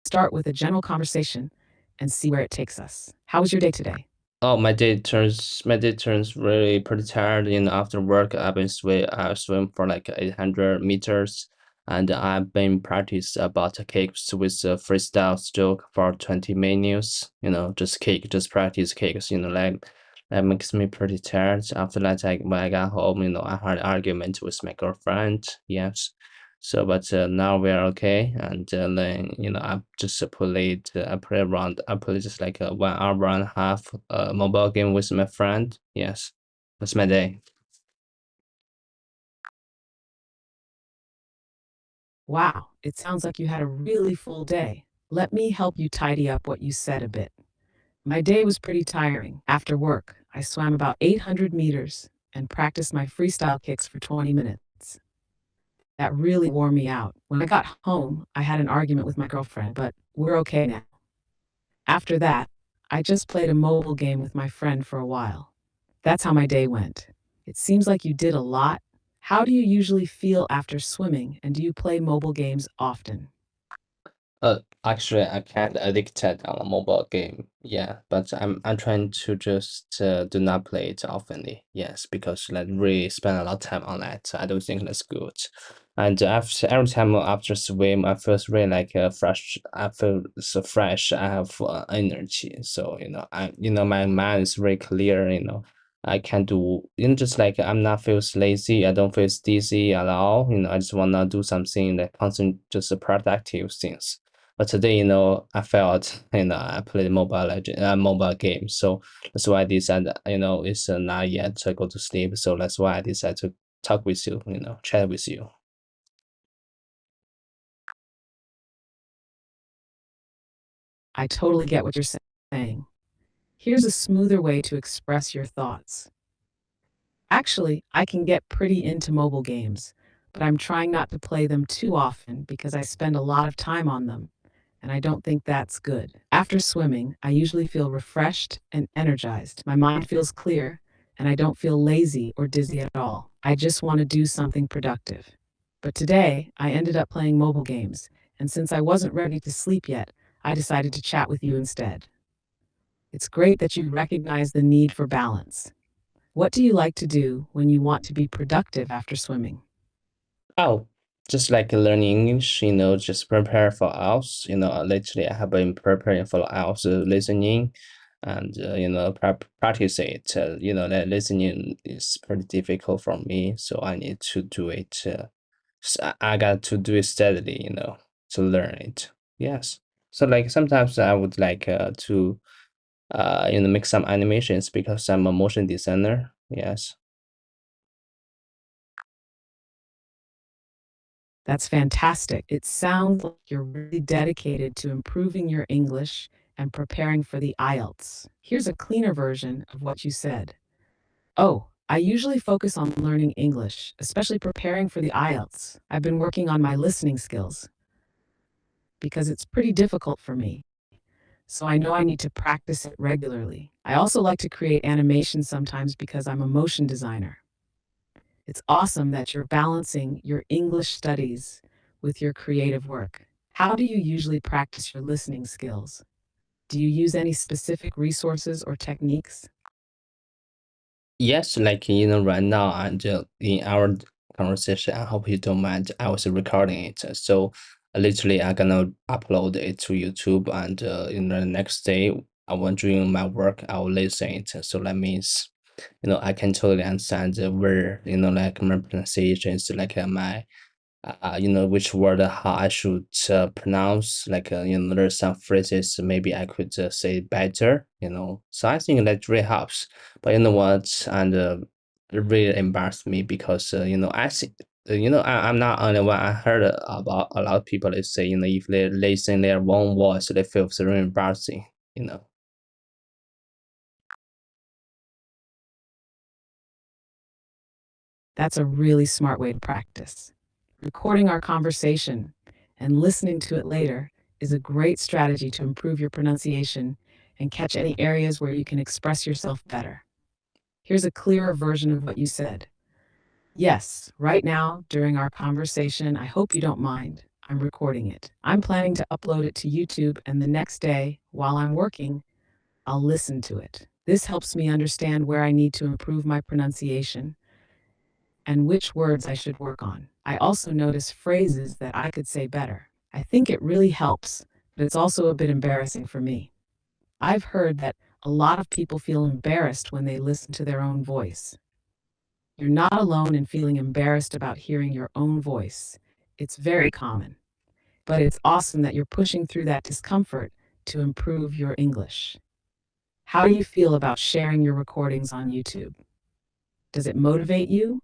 start with a general conversation and see where it takes us. How was your day today? Oh, my day turns really pretty tired. After work, I swim for like 800 meters, and I've been practice about kicks with a freestyle stroke for 20 minutes. Just practice kicks. That makes me pretty tired. After that, when I got home, I had an argument with my girlfriend. Yes. So, but now we are okay, and then I just played. I played just like a 1 hour and a half mobile game with my friend. Yes, that's my day. Wow, it sounds like you had a really full day. Let me help you tidy up what you said a bit. My day was pretty tiring. After work, I swam about 800 meters and practiced my freestyle kicks for 20 minutes. That really wore me out. When I got home, I had an argument with my girlfriend, but we're okay now. After that, I just played a mobile game with my friend for a while. That's how my day went. It seems like you did a lot. How do you usually feel after swimming, and do you play mobile games often? Actually, I can't addicted on a mobile game. Yeah, but I'm trying to just do not play it oftenly. Yes, because like really spend a lot of time on that. I don't think that's good. And after every time after swim, I feel really like fresh. I feel so fresh. I have energy. So my mind is very clear. I can do just like I'm not feels lazy. I don't feel dizzy at all. I just wanna do something that constant just productive things. But today, I felt, I played mobile game. So that's why I decided, it's not yet to go to sleep. So that's why I decided to talk with you, chat with you. I totally get what you're saying. Here's a smoother way to express your thoughts. Actually, I can get pretty into mobile games, but I'm trying not to play them too often because I spend a lot of time on them, and I don't think that's good. After swimming, I usually feel refreshed and energized. My mind feels clear, and I don't feel lazy or dizzy at all. I just want to do something productive. But today, I ended up playing mobile games, and since I wasn't ready to sleep yet, I decided to chat with you instead. It's great that you recognize the need for balance. What do you like to do when you want to be productive after swimming? Oh, just like learning English, just prepare for IELTS. Lately I have been preparing for IELTS listening and, practice it. That listening is pretty difficult for me, so I need to do it. I got to do it steadily, to learn it. Yes. So like sometimes I would like to make some animations because I'm a motion designer. Yes. That's fantastic. It sounds like you're really dedicated to improving your English and preparing for the IELTS. Here's a cleaner version of what you said. Oh, I usually focus on learning English, especially preparing for the IELTS. I've been working on my listening skills because it's pretty difficult for me. So I know I need to practice it regularly. I also like to create animations sometimes because I'm a motion designer. It's awesome that you're balancing your English studies with your creative work. How do you usually practice your listening skills? Do you use any specific resources or techniques? Yes, like right now, and in our conversation, I hope you don't mind. I was recording it, so literally, I'm gonna upload it to YouTube, and in the next day, I when doing my work, I'll listen it. So that means, I can totally understand where like my pronunciation is like my which word how I should pronounce. Like, there's some phrases maybe I could say better. So I think that really helps. But you know what? And it really embarrassed me because I see. I'm not only one. I heard about a lot of people they say, if they listen their own voice, they feel it's really embarrassing. You know. That's a really smart way to practice. Recording our conversation and listening to it later is a great strategy to improve your pronunciation and catch any areas where you can express yourself better. Here's a clearer version of what you said. Yes, right now, during our conversation, I hope you don't mind. I'm recording it. I'm planning to upload it to YouTube, and the next day, while I'm working, I'll listen to it. This helps me understand where I need to improve my pronunciation and which words I should work on. I also notice phrases that I could say better. I think it really helps, but it's also a bit embarrassing for me. I've heard that a lot of people feel embarrassed when they listen to their own voice. You're not alone in feeling embarrassed about hearing your own voice. It's very common, but it's awesome that you're pushing through that discomfort to improve your English. How do you feel about sharing your recordings on YouTube? Does it motivate you,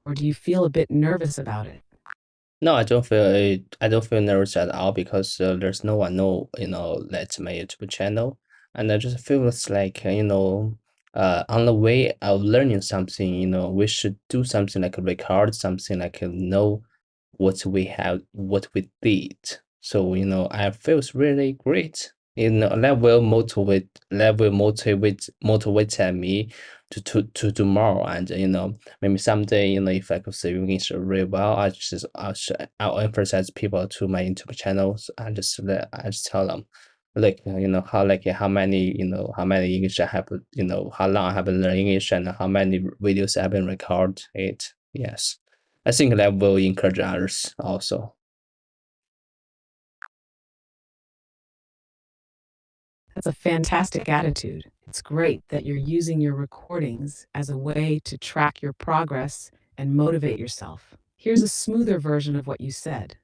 or do you feel a bit nervous about it? No, I don't feel I don't feel nervous at all because there's no one know that's my YouTube channel, and I just feels like on the way of learning something, we should do something like record something like know what we did. So I feels really great. That will motivate me to do more, and maybe someday, if I could say English really well, I'll emphasize people to my YouTube channels. I just tell them, like how many how many English I have, how long I have been learning English and how many videos I've been record it. Yes, I think that will encourage others also. That's a fantastic attitude. It's great that you're using your recordings as a way to track your progress and motivate yourself. Here's a smoother version of what you said.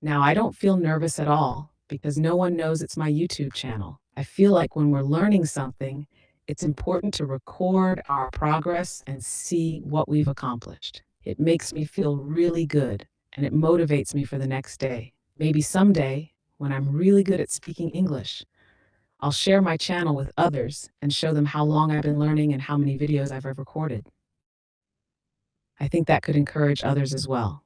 Now, I don't feel nervous at all because no one knows it's my YouTube channel. I feel like when we're learning something, it's important to record our progress and see what we've accomplished. It makes me feel really good and it motivates me for the next day. Maybe someday, when I'm really good at speaking English, I'll share my channel with others and show them how long I've been learning and how many videos I've ever recorded. I think that could encourage others as well.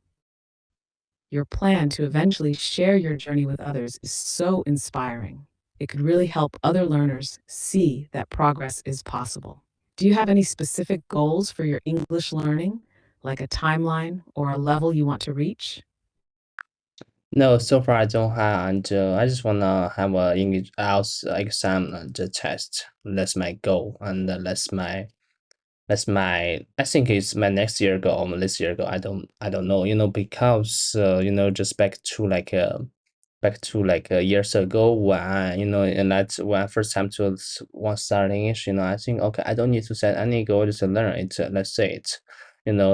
Your plan to eventually share your journey with others is so inspiring. It could really help other learners see that progress is possible. Do you have any specific goals for your English learning, like a timeline or a level you want to reach? No, so far I don't have, and I just wanna have a English IELTS exam and the test. That's my goal, and that's my I think it's my next year goal or this year goal. I don't know, because just back to years ago when and that's when I first time to want start English, I think okay, I don't need to set any goal, just to learn it. Let's say it.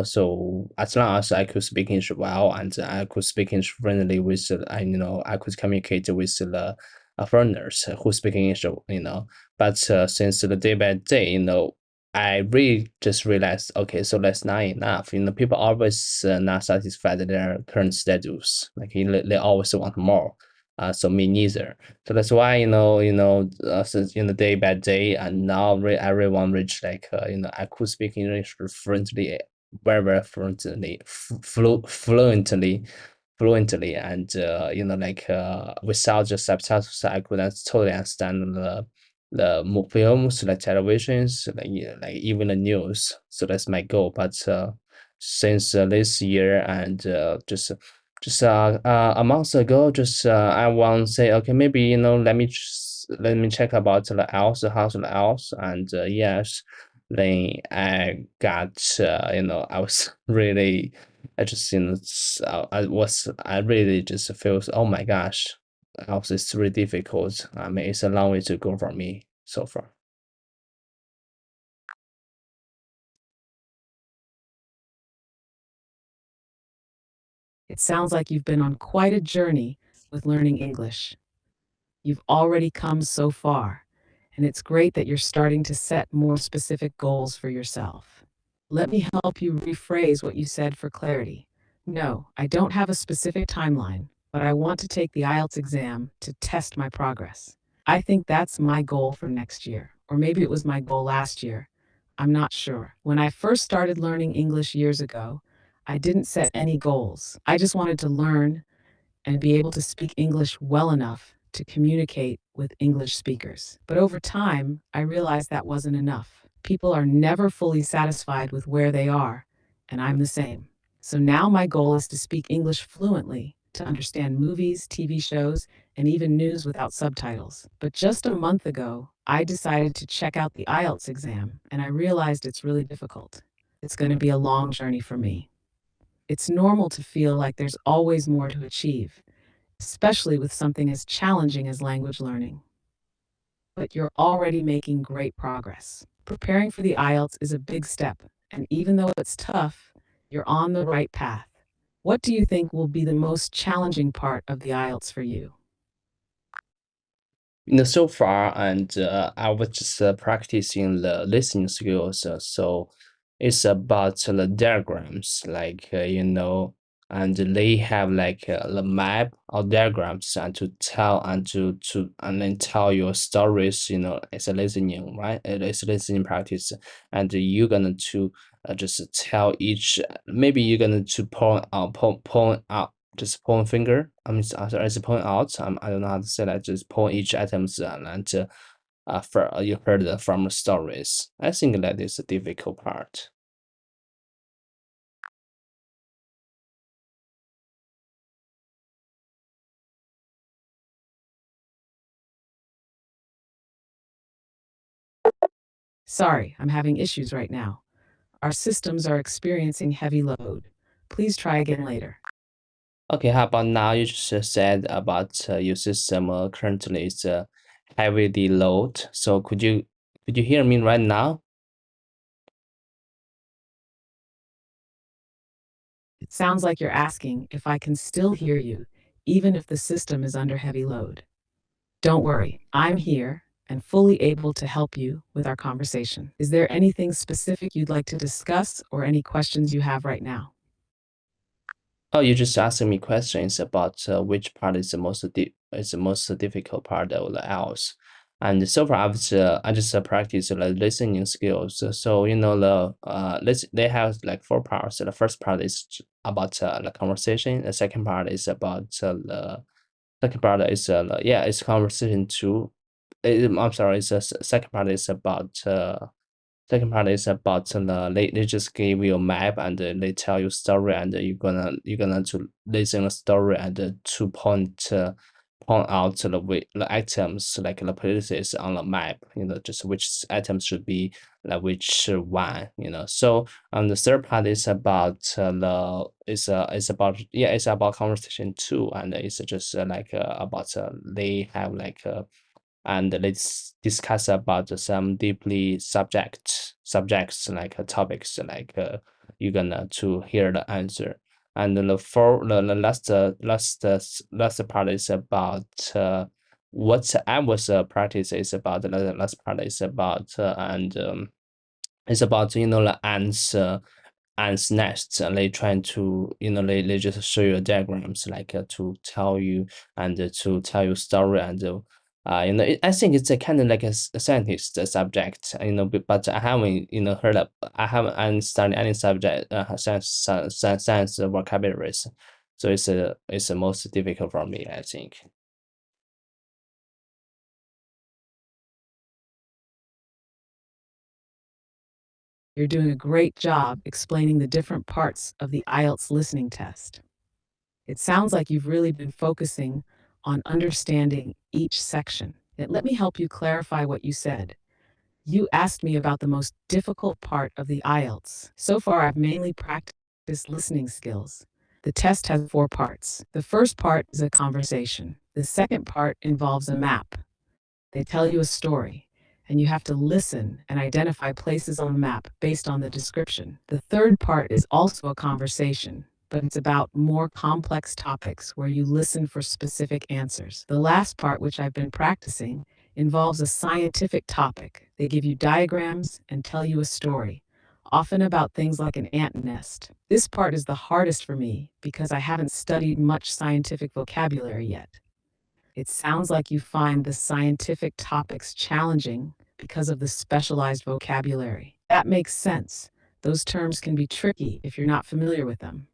So as long as I could speak English well and I could speak English friendly with I could communicate with the foreigners who speak English, But since the day by day, I really just realized, okay, so that's not enough. People always not satisfied with their current status. Like they always want more. So me neither. So that's why since day by day, and now I really want to reach like I could speak English fluently, very very fluently, fluently, and without the subtitles, I couldn't totally understand the films, like televisions, like yeah, like even the news. So that's my goal. But since this year and just a month ago, just I want to say okay, maybe let me check about the else, how's the else, and yes, then I got I was really I just I really just feel oh my gosh, else is really difficult. I mean, it's a long way to go for me so far. It sounds like you've been on quite a journey with learning English. You've already come so far, and it's great that you're starting to set more specific goals for yourself. Let me help you rephrase what you said for clarity. No, I don't have a specific timeline, but I want to take the IELTS exam to test my progress. I think that's my goal for next year, or maybe it was my goal last year. I'm not sure. When I first started learning English years ago, I didn't set any goals. I just wanted to learn and be able to speak English well enough to communicate with English speakers. But over time, I realized that wasn't enough. People are never fully satisfied with where they are, and I'm the same. So now my goal is to speak English fluently to understand movies, TV shows, and even news without subtitles. But just a month ago, I decided to check out the IELTS exam, and I realized it's really difficult. It's going to be a long journey for me. It's normal to feel like there's always more to achieve, especially with something as challenging as language learning. But you're already making great progress. Preparing for the IELTS is a big step, and even though it's tough, you're on the right path. What do you think will be the most challenging part of the IELTS for you? So far, and I was just practicing the listening skills. So it's about the diagrams, like and they have like the map or diagrams, and to tell and then tell your stories. It's a listening, right? It's listening practice, and you're gonna to just tell each. Maybe you're gonna to point out just point finger. I mean, sorry, it's point out. I don't know how to say that. Just point each items for you heard from stories. I think that is the difficult part. Sorry, I'm having issues right now. Our systems are experiencing heavy load. Please try again later. Okay, how about now? You just said about your system currently is heavily load. So could you hear me right now? It sounds like you're asking if I can still hear you, even if the system is under heavy load. Don't worry, I'm here and fully able to help you with our conversation. Is there anything specific you'd like to discuss or any questions you have right now? Oh, you just asking me questions about which part is the most difficult part of the else. And so far, I just practice the listening skills. So they have like four parts. The first part is about the conversation. The second part is about the second part is yeah, it's conversation too. I'm sorry. It's second part is about second part is about they just give you a map, and they tell you story, and you're gonna to listen a story, and to point out the items, like the places on the map, just which items should be like which one. So the third part is about the it's about, yeah, it's about conversation too, and it's just like about they have like and let's discuss about some deeply subjects, like topics, like you're gonna to hear the answer. And the last part is about what I was practice is about. The last part is about and it's about the ants nests, and they trying to they just show you diagrams, like to tell you and to tell you story, and I think it's a kind of like a scientist subject, but I haven't heard of, I haven't studied any subject science vocabularies, so it's the most difficult for me, I think. You're doing a great job explaining the different parts of the IELTS listening test. It sounds like you've really been focusing on understanding each section. Let me help you clarify what you said. You asked me about the most difficult part of the IELTS. So far, I've mainly practiced listening skills. The test has four parts. The first part is a conversation. The second part involves a map. They tell you a story, and you have to listen and identify places on the map based on the description. The third part is also a conversation, but it's about more complex topics where you listen for specific answers. The last part, which I've been practicing, involves a scientific topic. They give you diagrams and tell you a story, often about things like an ant nest. This part is the hardest for me because I haven't studied much scientific vocabulary yet. It sounds like you find the scientific topics challenging because of the specialized vocabulary. That makes sense. Those terms can be tricky if you're not familiar with them.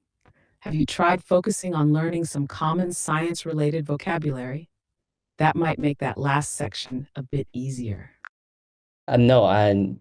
Have you tried focusing on learning some common science related vocabulary? That might make that last section a bit easier. No, and